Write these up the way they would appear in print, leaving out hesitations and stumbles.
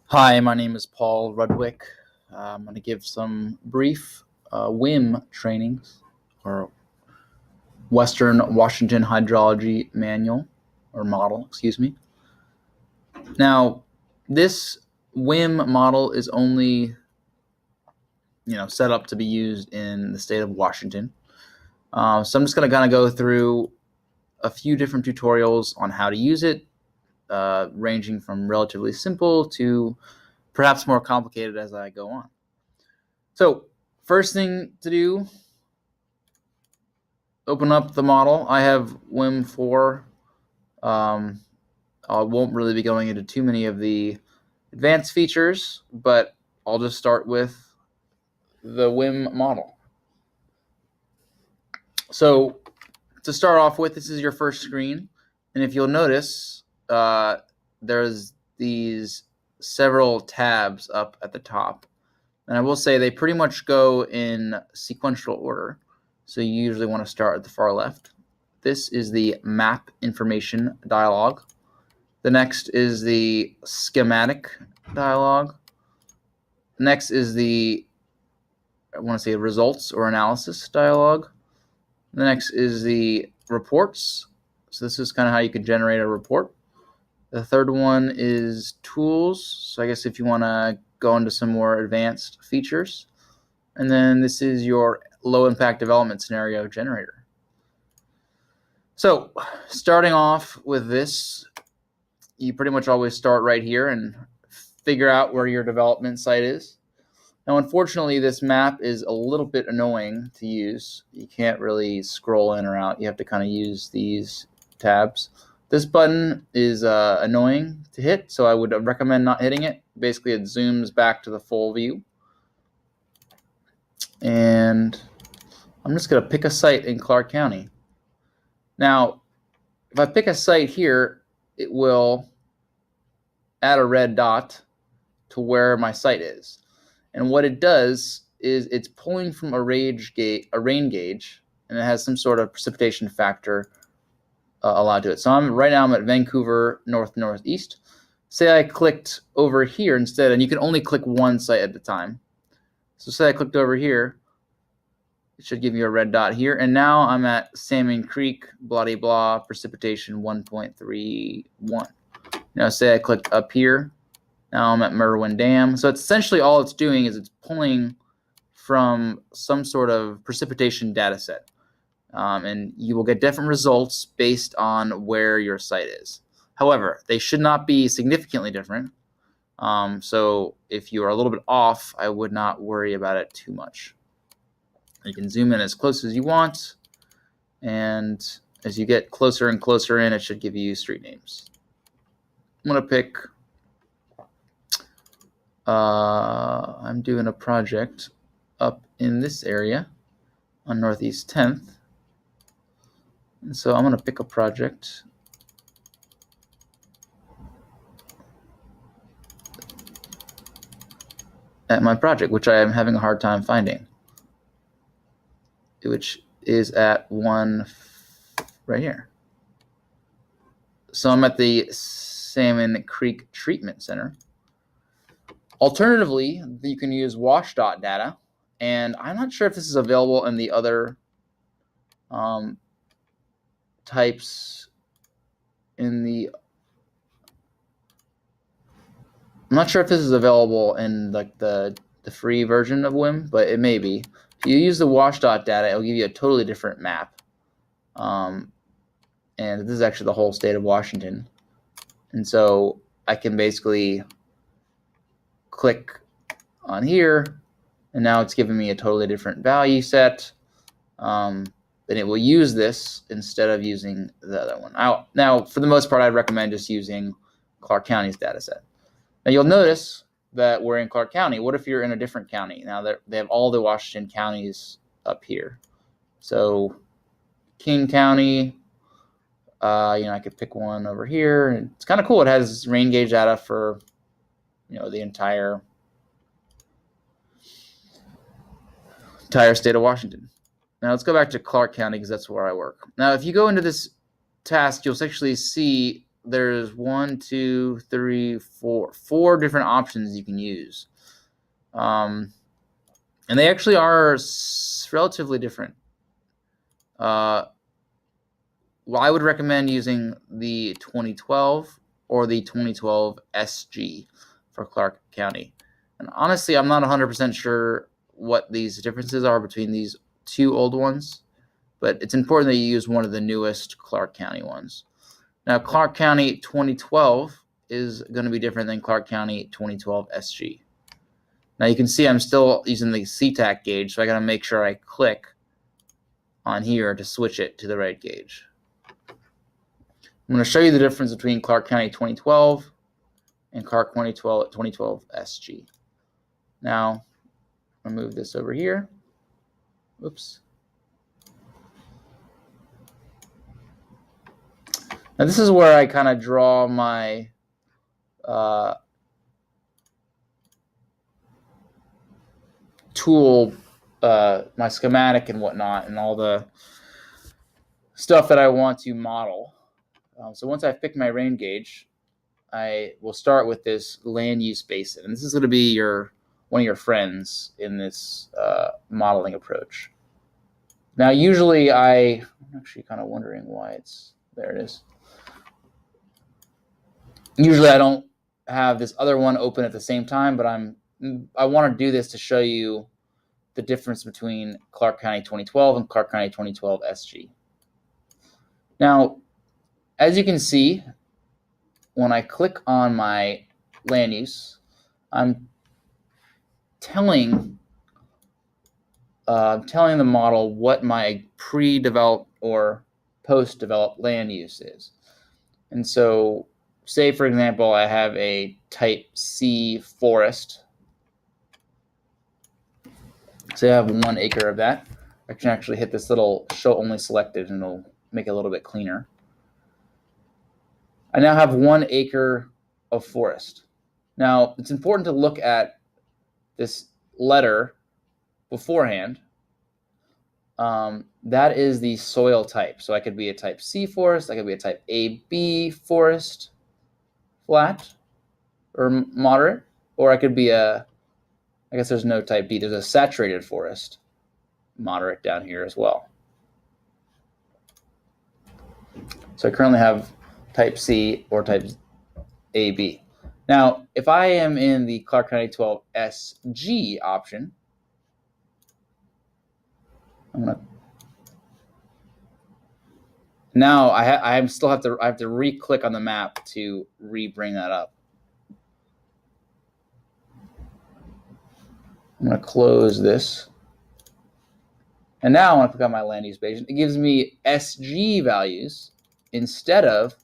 Hi, my name is Paul Rudwick. I'm going to give some brief WWHM trainings, or Western Washington Hydrology Manual, or model, excuse me. Now, this WWHM model is only set up to be used in the state of Washington. So I'm just going to kind of go through a few different tutorials on how to use it, ranging from relatively simple to perhaps more complicated as I go on. So first thing to do, open up the model. I have WWHM 4. I won't really be going into too many of the advanced features, but I'll just start with the WWHM model. So to start off with, this is your first screen. And if you'll notice, there's these several tabs up at the top. And I will say they pretty much go in sequential order. So you usually want to start at the far left. This is the map information dialog. The next is the schematic dialog. Next is the, I want to say, results or analysis dialog. The next is the reports. So this is kind of how you can generate a report. The third one is tools. So I guess if you want to go into some more advanced features. And then this is your low impact development scenario generator. So starting off with this, you pretty much always start right here and figure out where your development site is. Now, unfortunately, this map is a little bit annoying to use. You can't really scroll in or out. You have to kind of use these tabs. This button is annoying to hit, so I would recommend not hitting it. Basically, it zooms back to the full view. And I'm just going to pick a site in Clark County. Now, if I pick a site here, it will add a red dot to where my site is. And what it does is it's pulling from a rain gauge, and it has some sort of precipitation factor allowed to it. So right now I'm at Vancouver northeast. Say I clicked over here instead, and you can only click one site at a time. So say I clicked over here, it should give you a red dot here. And now I'm at Salmon Creek, blah, blah, blah, precipitation 1.31. Now say I clicked up here. Now I'm at Merwin Dam. So it's essentially all it's doing is it's pulling from some sort of precipitation data set. And you will get different results based on where your site is. However, they should not be significantly different. So if you are a little bit off, I would not worry about it too much. You can zoom in as close as you want, and as you get closer and closer in, it should give you street names. I'm going to pick, I'm doing a project up in this area on Northeast 10th. And so I'm going to pick a project at my project, which I am having a hard time finding, which is at one right here. So I'm at the Salmon Creek Treatment Center. Alternatively, you can use WashDOT data, and I'm not sure if this is available in the other types in the, I'm not sure if this is available in like the free version of WWHM, but it may be. If you use the WashDOT data, it'll give you a totally different map. And this is actually the whole state of Washington. And so I can basically click on here, and now it's giving me a totally different value set. Then it will use this instead of using the other one. Now, for the most part, I'd recommend just using Clark County's data set. Now, you'll notice that we're in Clark County. What if you're in a different county? Now, they have all the Washington counties up here. So King County, I could pick one over here. It's kind of cool. It has rain gauge data for, the entire state of Washington. Now let's go back to Clark County because that's where I work. Now, if you go into this task, you'll actually see there's 1, 2, 3, 4 different options you can use. And they actually are relatively different. Well, I would recommend using the 2012 or the 2012 SG for Clark County. And honestly, I'm not 100% sure what these differences are between these two old ones, but it's important that you use one of the newest Clark County ones. Now, Clark County 2012 is going to be different than Clark County 2012 SG. Now, you can see I'm still using the CTAC gauge, so I got to make sure I click on here to switch it to the right gauge. I'm going to show you the difference between Clark County 2012 and Clark County 2012 SG. Now, I'll move this over here. Oops. Now, this is where I kind of draw my tool, my schematic and whatnot, and all the stuff that I want to model. So once I've picked my rain gauge, I will start with this land use basin. And this is going to be one of your friends in this modeling approach. Now, usually I'm actually kind of wondering why there it is. Usually I don't have this other one open at the same time, but I want to do this to show you the difference between Clark County 2012 and Clark County 2012 SG. Now, as you can see, when I click on my land use, I'm telling the model what my pre-developed or post-developed land use is. And so, say for example, I have a type C forest. Say I have 1 acre of that. I can actually hit this little show only selected and it'll make it a little bit cleaner. I now have 1 acre of forest. Now, it's important to look at this letter beforehand. That is the soil type. So I could be a type C forest, I could be a type AB forest, flat or moderate, or I could be I guess there's no type B, there's a saturated forest, moderate down here as well. So I currently have type C or type AB. Now, if I am in the Clark County 12 SG option, now I have to re-click on the map to re-bring that up. I'm going to close this. And now I want to click on my land use page. It gives me SG values instead of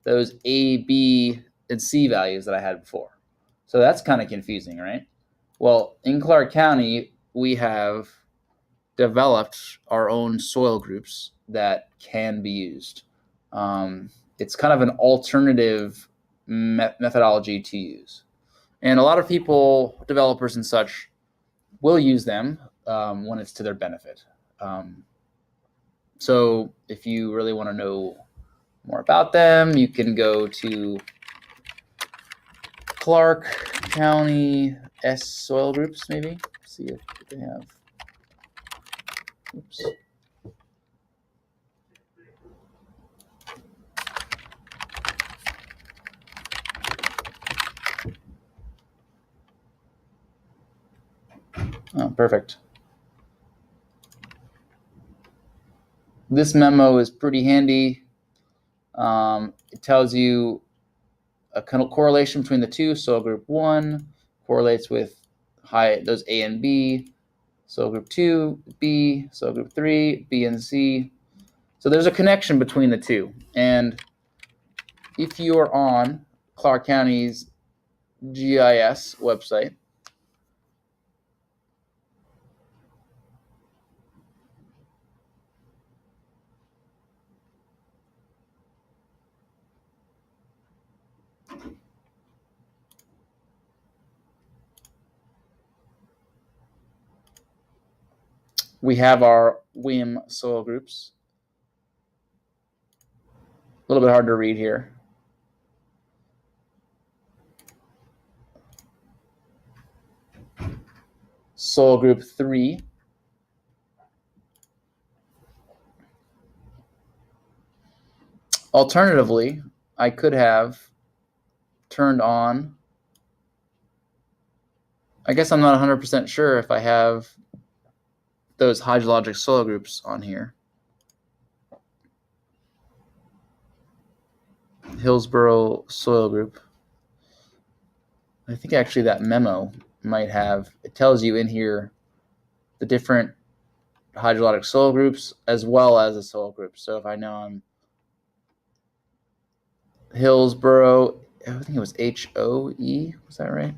those A, B, and C values that I had before. So that's kind of confusing, right? Well, in Clark County, we have developed our own soil groups that can be used. It's kind of an alternative methodology to use. And a lot of people, developers and such, will use them when it's to their benefit. So if you really want to know more about them, you can go to Clark County S soil groups, maybe. See if they have. Oops. Oh, perfect. This memo is pretty handy. It tells you a correlation between the two. Soil group 1 correlates with those A and B. Soil group 2, B. Soil group 3, B and C. So there's a connection between the two. And if you're on Clark County's GIS website, we have our WIM soil groups. little bit hard to read here. Soil group 3. Alternatively, I could have turned on, I guess I'm not 100% sure if I have those hydrologic soil groups on here. Hillsborough soil group. I think actually that memo might have, it tells you in here the different hydrologic soil groups as well as the soil groups. So if I know I'm Hillsborough, I think it was HOE, was that right?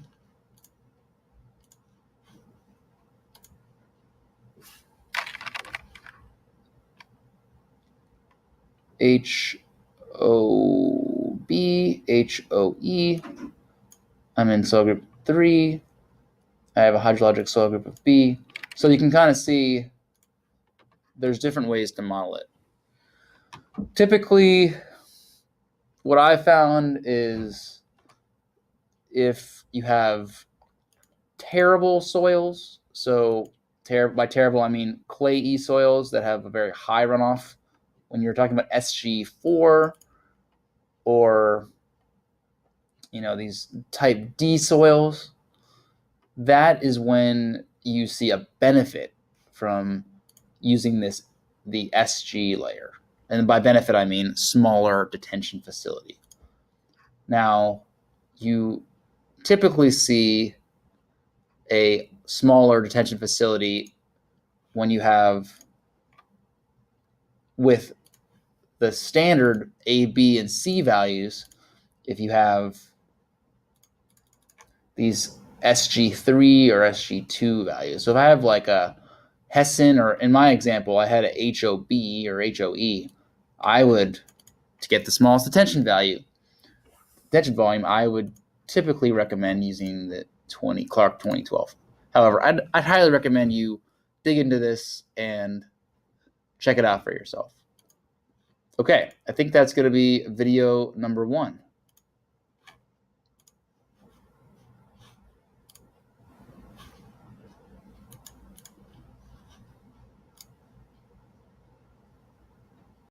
HOB, HOE. I'm in soil group 3. I have a hydrologic soil group of B. So you can kind of see there's different ways to model it. Typically, what I found is if you have terrible soils, so by terrible I mean clayey soils that have a very high runoff, when you're talking about SG4 or these type D soils, that is when you see a benefit from using the SG layer. And by benefit, I mean smaller detention facility. Now, you typically see a smaller detention facility when you have, with the standard A, B, and C values, if you have these SG3 or SG2 values. So if I have like a Hessen, or in my example, I had a HOB or HOE, I would, to get the smallest detention volume, I would typically recommend using the Clark 2012. However, I'd highly recommend you dig into this and check it out for yourself. Okay, I think that's going to be video number 1.